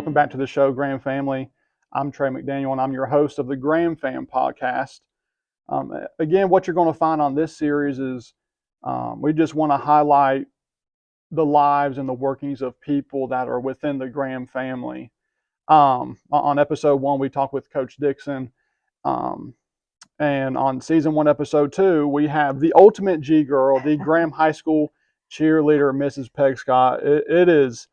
welcome back to the show, Graham Family. I'm Trey McDaniel, and I'm your host of the Graham Fam podcast. Again, what you're going to find on this series is we just want to highlight the lives and the workings of people that are within the Graham family. On episode 1, we talked with Coach Dixon. And on season 1, episode 2, we have the ultimate G girl, the Graham High School cheerleader, Mrs. Peg Scott. It is.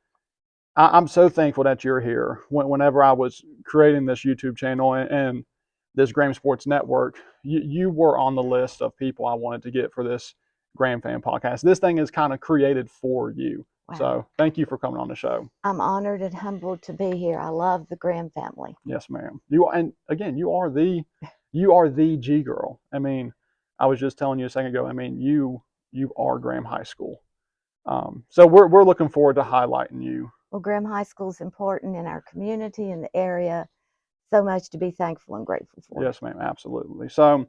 I'm so thankful that you're here. Whenever I was creating this YouTube channel and this Graham Sports Network, you were on the list of people I wanted to get for this Graham Fan podcast. This thing is kind of created for you. Wow. So thank you for coming on the show. I'm honored and humbled to be here. I love the Graham family. Yes, ma'am. And again, you are the G girl. I mean, I was just telling you a second ago. I mean, you are Graham High School. So we're looking forward to highlighting you. Well, Graham High School is important in our community, in the area. So much to be thankful and grateful for. Yes, ma'am. Absolutely. So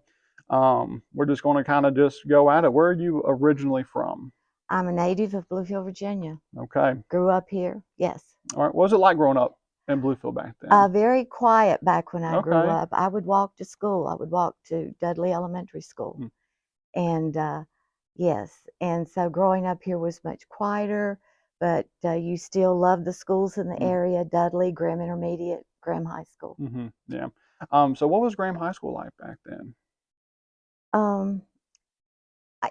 we're just going to kind of just go at it. Where are you originally from? I'm a native of Bluefield, Virginia. Okay. Grew up here. Yes. All right. What was it like growing up in Bluefield back then? Very quiet back when I grew Okay. up. I would walk to school. I would walk to Dudley Elementary School. And yes. And so growing up here was much quieter, but you still love the schools in the area, Dudley, Graham Intermediate, Graham High School. Yeah. So what was Graham High School like back then?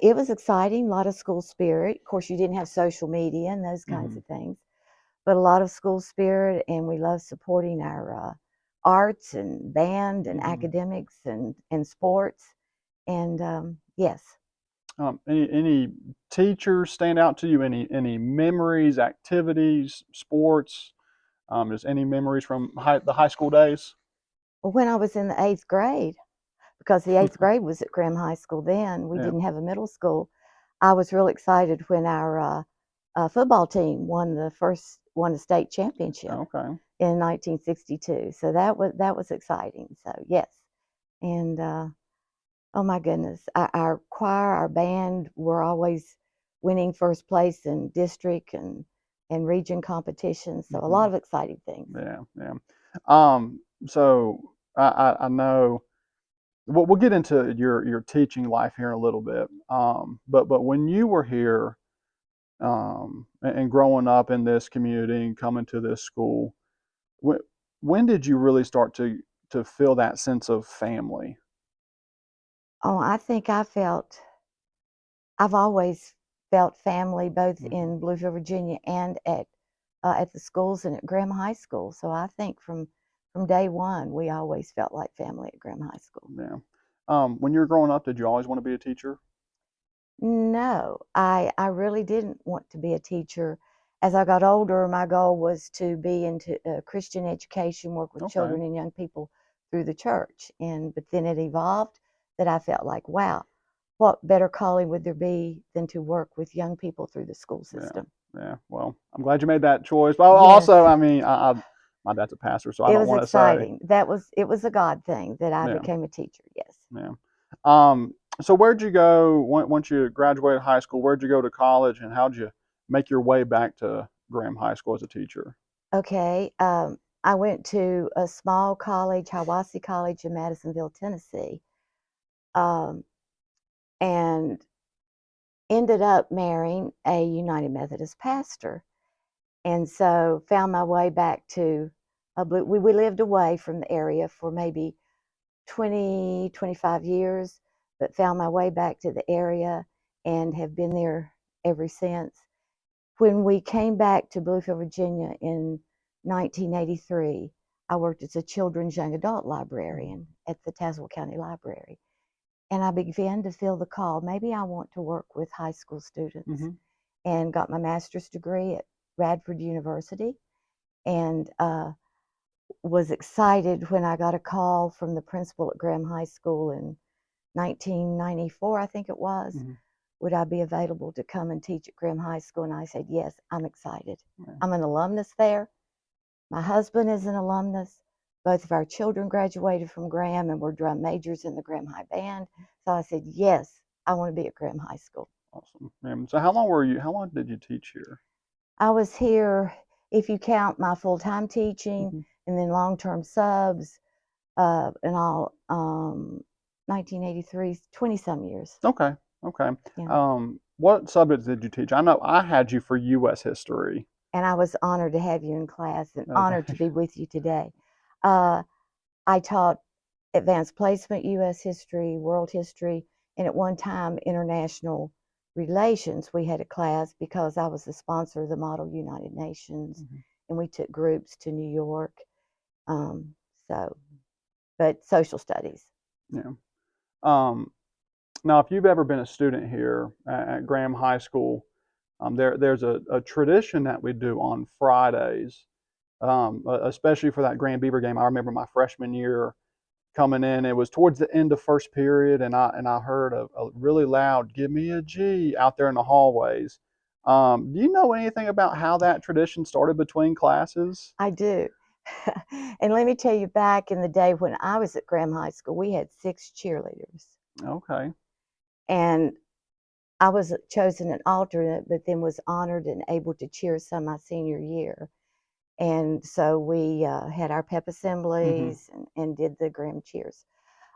It was exciting, a lot of school spirit. Of course, you didn't have social media and those kinds of things, but a lot of school spirit, and we love supporting our arts and band and academics and sports. And yes. Any teachers stand out to you? Any memories, activities, sports? Just any memories from the high school days? Well, when I was in the 8th grade, because the 8th grade was at Graham High School then, we didn't have a middle school. I was real excited when our football team won the state championship in 1962. So that was exciting. So yes, and oh my goodness, our choir, our band were always winning first place in district and region competitions. So a lot of exciting things. Yeah. So I know. We'll get into your teaching life here in a little bit. But when you were here and growing up in this community and coming to this school, when did you really start to feel that sense of family? Oh, I think I've always felt family both in Bluefield, Virginia, and at the schools and at Graham High School. So I think from day one, we always felt like family at Graham High School. Yeah. When you were growing up, did you always want to be a teacher? No, I really didn't want to be a teacher. As I got older, my goal was to be into Christian education, work with children and young people through the church. But then it evolved that I felt like, wow, what better calling would there be than to work with young people through the school system? Yeah. Well, I'm glad you made that choice. But also, I mean, my dad's a pastor, so I don't want to say. It was exciting. It was a God thing that I became a teacher. Yes. Yeah. So where'd you go once you graduated high school? Where'd you go to college, and how'd you make your way back to Graham High School as a teacher? Okay. I went to a small college, Hiwassee College in Madisonville, Tennessee, and ended up marrying a United Methodist pastor. And so found my way back to we lived away from the area for maybe 20, 25 years, but found my way back to the area and have been there ever since. When we came back to Bluefield, Virginia in 1983, I worked as a children's young adult librarian at the Tazewell County Library. And I began to feel the call, maybe I want to work with high school students, and got my master's degree at Radford University, and was excited when I got a call from the principal at Graham High School in 1994, I think it was. Would I be available to come and teach at Graham High School? And I said, yes, I'm excited. I'm an alumnus there. My husband is an alumnus. Both of our children graduated from Graham and were drum majors in the Graham High Band. So I said, yes, I want to be at Graham High School. Awesome. So how long did you teach here? I was here, if you count my full-time teaching Mm-hmm. and then long-term subs, and all, 1983, 20-some years. Okay. Okay. Yeah. What subjects did you teach? I know I had you for U.S. history. And I was honored to have you in class and honored to Okay. be with you today. Uh, I taught advanced placement, U.S. history, world history, and at one time international relations. We had a class because I was the sponsor of the Model United Nations, Mhm. and we took groups to New York. Um, so, but social studies. Yeah. Um, Now, if you've ever been a student here at Graham High School, there's a tradition that we do on Fridays, especially for that Grand Beaver game. I remember my freshman year coming in. It was towards the end of first period, and I heard a really loud "Give me a G" out there in the hallways. Do you know anything about how that tradition started between classes? I do. And let me tell you, back in the day when I was at Graham High School, we had 6 cheerleaders. Okay. And I was chosen an alternate, but then was honored and able to cheer some my senior year. And so we had our pep Hmm. assemblies and did the Graham cheers.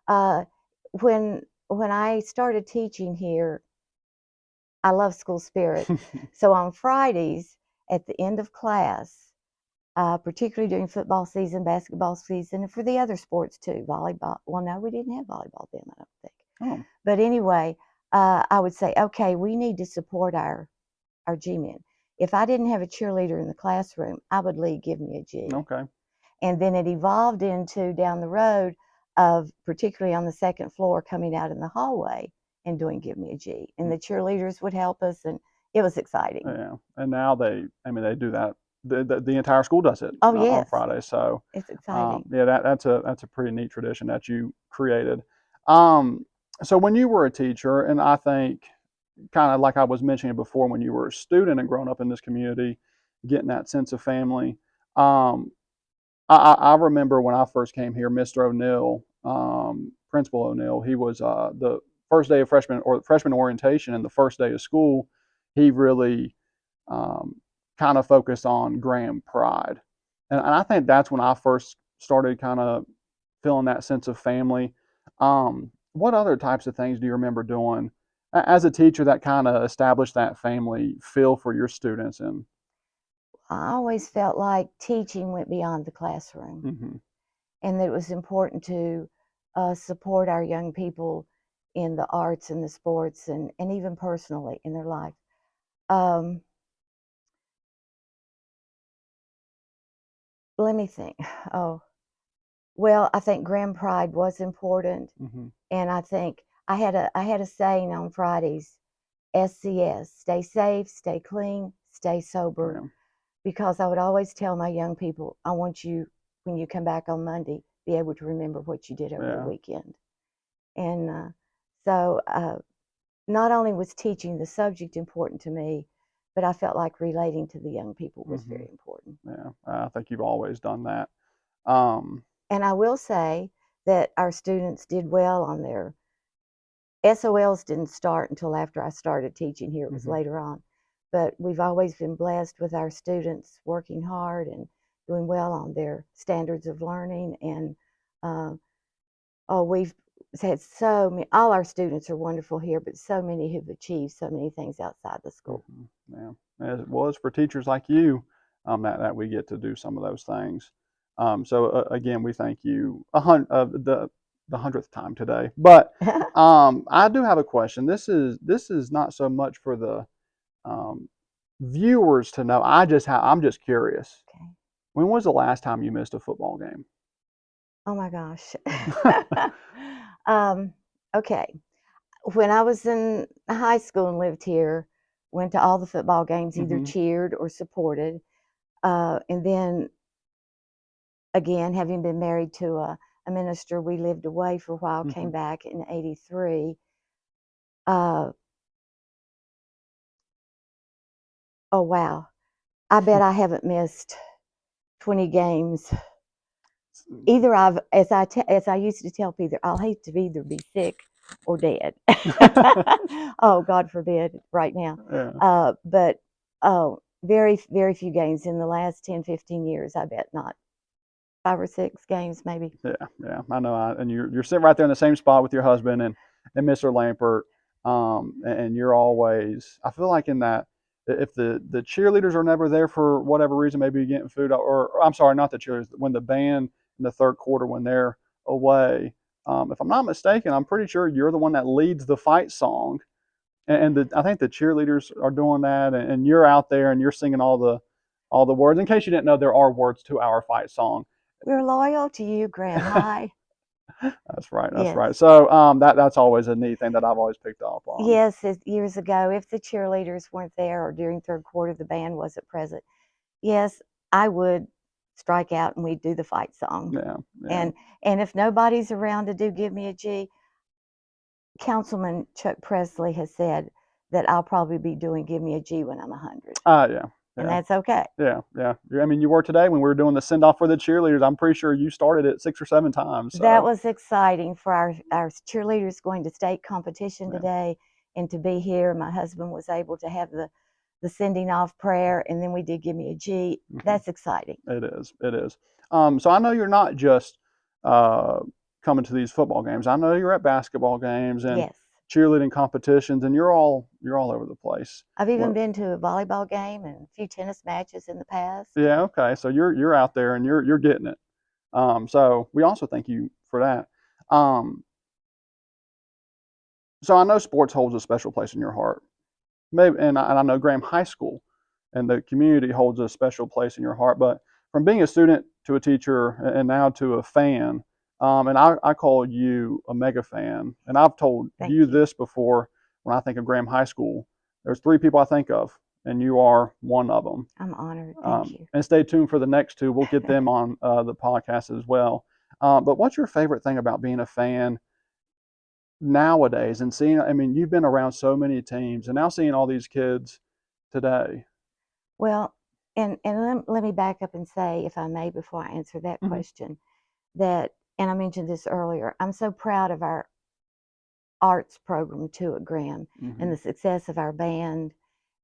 Uh, when I started teaching here, I love school spirit. So on Fridays at the end of class, particularly during football season, basketball season, and for the other sports too, volleyball. Well, no, we didn't have volleyball then, I don't think. Oh, But anyway, I would say, okay, we need to support our G-men. If I didn't have a cheerleader in the classroom, I would lead Give Me a G. okay. And then it evolved into down the road of particularly on the second floor coming out in the hallway and doing Give Me a G. And the cheerleaders would help us, and it was exciting. Yeah, and now they do that. The entire school does it Oh, on yes, Friday. So, it's exciting. yeah, that's a pretty neat tradition that you created. Um, so when you were a teacher, and I think kind of like I was mentioning before, when you were a student and growing up in this community, getting that sense of family. Um, I remember when I first came here, Mr. O'Neill, Principal O'Neill, he was the first day of freshman orientation and the first day of school. He really um, kind of focused on Graham pride. And I think that's when I first started kind of feeling that sense of family. What other types of things do you remember doing as a teacher that kind of established that family feel for your students? And I always felt like teaching went beyond the classroom, mhm, and that it was important to support our young people in the arts and the sports and even personally in their life. Um, let me think. Oh, well, I think grand pride was important, mhm, and I think I had a saying on Fridays: SCS, stay safe, stay clean, stay sober. yeah, Because I would always tell my young people, I want you, when you come back on Monday, be able to remember what you did over the yeah, weekend. And so not only was teaching the subject important to me, but I felt like relating to the young people was mhm, very important. yeah. I think you've always done that. Um, And I will say that our students did well on their SOLs didn't start until after I started teaching here. It was mhm, later on. But we've always been blessed with our students working hard and doing well on their standards of learning. And uh, oh, we've had so many, all our students are wonderful here, but so many who've achieved so many things outside the school. mhm, yeah. As it was for teachers like you, that we get to do some of those things. So again, we thank you the 100th time today. But I do have a question. This is not so much for the um, viewers to know. I'm just curious. Okay. When was the last time you missed a football game? Oh my gosh. um, okay. When I was in high school and lived here, went to all the football games, either Hmm. cheered or supported. And then again, having been married to a minister, we lived away for a while, Hmm. came back in '83. Uh, oh, wow. I bet I haven't missed 20 games. Either as I used to tell people, I'll hate to either be sick or dead. Oh, God forbid, right now. Yeah. But oh, Very, very few games in the last 10, 15 years. I bet not 5 or 6 games, maybe. Yeah, I know. And you're sitting right there in the same spot with your husband and Mr. Lampert, and you're always. I feel like in that if the cheerleaders are never there for whatever reason, maybe you're getting food, or I'm sorry, not the cheerleaders. When the band in the third quarter when they're away, if I'm not mistaken, I'm pretty sure you're the one that leads the fight song, and I think the cheerleaders are doing that, and you're out there and you're singing all the words. In case you didn't know, there are words to our fight song. We're loyal to you, Graham High. That's right. That's Yes. right. So that's always a neat thing that I've always picked up on. Yes, years ago, if the cheerleaders weren't there or during third quarter the band wasn't present, yes, I would strike out and we'd do the fight song. Yeah. Yeah. And if nobody's around to do Give Me a G, Councilman Chuck Presley has said that I'll probably be doing Give Me a G when I'm 100. Yeah. And Yeah. that's okay. Yeah. Yeah. I mean, you were today when we were doing the send off for the cheerleaders. I'm pretty sure you started it 6 or 7 times. So. That was exciting for our cheerleaders going to state competition Yeah. today and to be here. My husband was able to have the sending off prayer, and then we did Give Me a G. That's exciting. It is. It is. So I know you're not just coming to these football games. I know you're at basketball games and Yes. cheerleading competitions, and you're all over the place. I've even been to a volleyball game and a few tennis matches in the past. Yeah. Okay. So you're out there and you're getting it. So we also thank you for that. So I know sports holds a special place in your heart. Maybe, and I know Graham High School and the community holds a special place in your heart. But from being a student to a teacher and now to a fan, and I call you a mega fan. And I've told you this before when I think of Graham High School. There's 3 people I think of, and you are one of them. I'm honored. Thank you. And stay tuned for the next 2. We'll get them on the podcast as well. But what's your favorite thing about being a fan nowadays and seeing, I mean, you've been around so many teams and now seeing all these kids today? Well, and let me back up and say, if I may, before I answer that question, that, and I mentioned this earlier, I'm so proud of our arts program too at Graham and the success of our band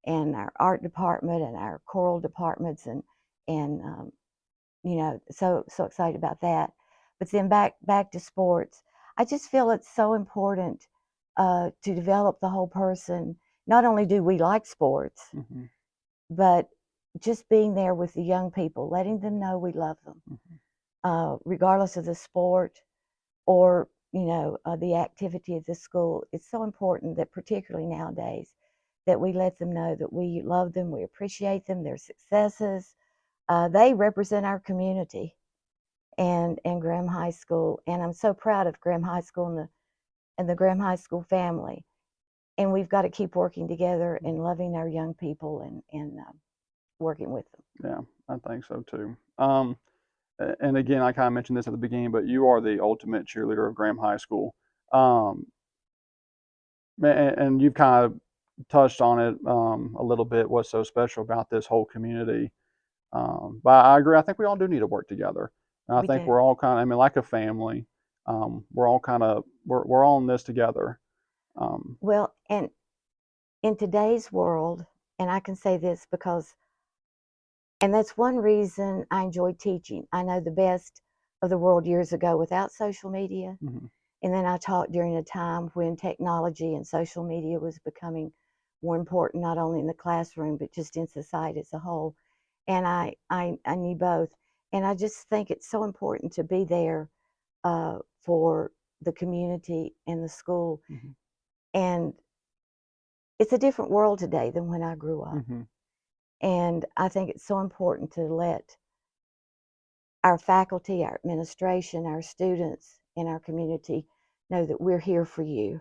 and our art department and our choral departments and you know, so excited about that. But then back to sports, I just feel it's so important to develop the whole person. Not only do we like sports, but just being there with the young people, letting them know we love them, regardless of the sport or the activity of the school. It's so important that, particularly nowadays, that we let them know that we love them, we appreciate them, their successes. They represent our community and Graham High School, and I'm so proud of Graham High School and the Graham High School family. And we've got to keep working together and loving our young people and working with them. Yeah, I think so too. And again, I kind of mentioned this at the beginning, but you are the ultimate cheerleader of Graham High School. And you've kind of touched on it a little bit, what's so special about this whole community. But I agree. I think we all do need to work together. And I think we're all kind of, I mean, like a family. We're all kind of, we're all in this together. Well, and in today's world, and I can say this because, and that's one reason I enjoy teaching. I know the best of the world years ago without social media. And then I taught during a time when technology and social media was becoming more important, not only in the classroom, but just in society as a whole. And I knew both. And I just think it's so important to be there for the community and the school. And it's a different world today than when I grew up. And I think it's so important to let our faculty, our administration, our students, and our community know that we're here for you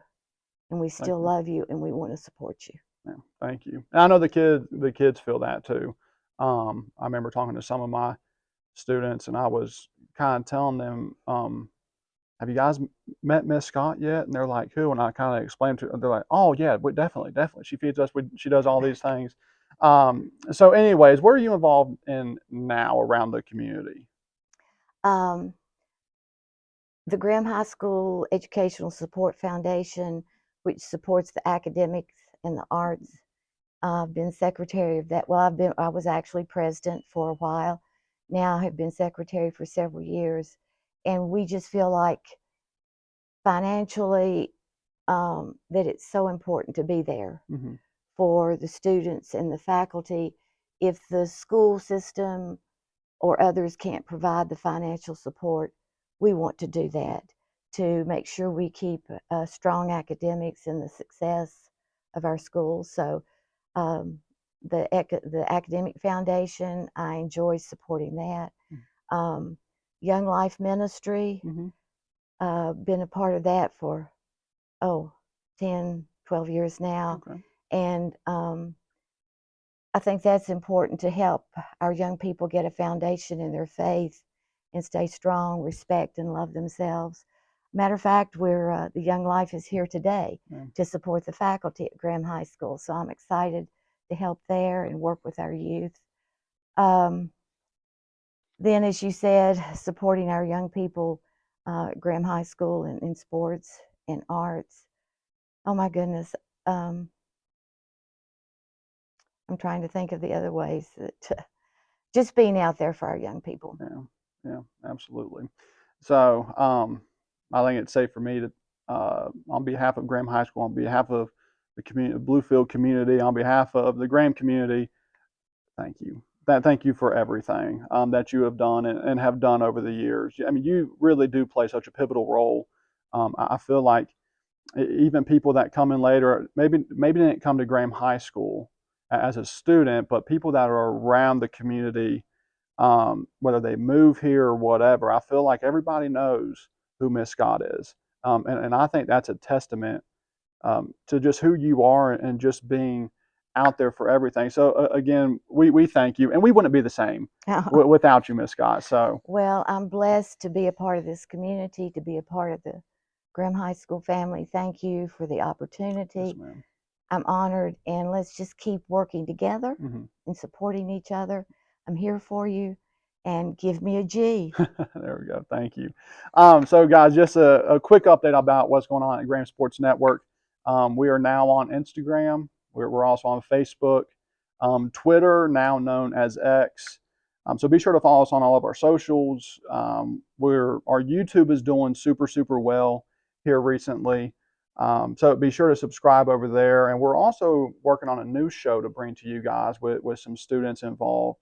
and we still love you and we want to support you. Yeah, thank you. And I know the kids feel that too. I remember talking to some of my students and I was kind of telling them, have you guys met Miss Scott yet? And they're like, who? And I kind of explained to them, they're like, oh yeah, definitely. She feeds us. She does all these things. So anyways, what are you involved in now around the community? The Graham High School Educational Support Foundation, which supports the academics and the arts, I've been secretary of that. Well, I was actually president for a while. Now I have been secretary for several years, and we just feel like financially that it's so important to be there Mhm. for the students and the faculty. If the school system or others can't provide the financial support, we want to do that to make sure we keep strong academics and the success of our schools. So the Academic Foundation, I enjoy supporting that. Young Life Ministry, Mhm. been a part of that for, 10, 12 years now. Okay. And I think that's important to help our young people get a foundation in their faith and stay strong, respect, and love themselves. Matter of fact, the Young Life is here today Yeah. to support the faculty at Graham High School. So I'm excited to help there and work with our youth. Then, as you said, supporting our young people at Graham High School in sports and arts. Oh my goodness. I'm trying to think of the other ways that just being out there for our young people. Yeah, yeah, absolutely. So I think it's safe for me to, on behalf of Graham High School, on behalf of the community, Bluefield community, on behalf of the Graham community, thank you. Thank you for everything that you have done and have done over the years. I mean, you really do play such a pivotal role. I feel like even people that come in later, maybe didn't come to Graham High School as a student, but people that are around the community, whether they move here or whatever, I feel like everybody knows who Miss Scott is. And I think that's a testament to just who you are and just being out there for everything. So, again, we thank you. And we wouldn't be the same without you, Miss Scott. So, Well, I'm blessed to be a part of this community, to be a part of the Graham High School family. Thank you for the yes, opportunity. ma'am. I'm honored, and let's just keep working together Hmm. and supporting each other. I'm here for you, and give me a G. There we go. Thank you. So, guys, just a quick update about what's going on at Graham Sports Network. We are now on Instagram. We're also on Facebook, Twitter, now known as X. So be sure to follow us on all of our socials. Our YouTube is doing super well here recently. So be sure to subscribe over there. And we're also working on a new show to bring to you guys with some students involved.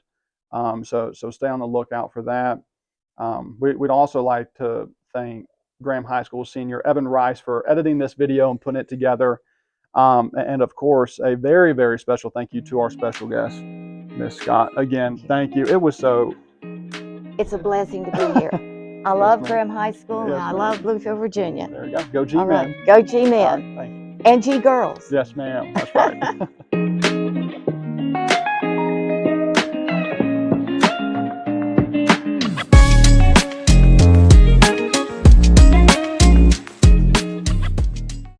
So stay on the lookout for that. We'd also like to thank Graham High School senior Evan Rice for editing this video and putting it together. And of course, a very special thank you to our special guest, Miss Scott. Again, thank you. It was so. It's a blessing to be here. I Yes, love ma'am. Graham High School, and Yes, I ma'am. love Bluefield, Virginia. There you go. Go G All right, Men. go G All Men right, thank you. and G Girls. Yes, ma'am. That's right.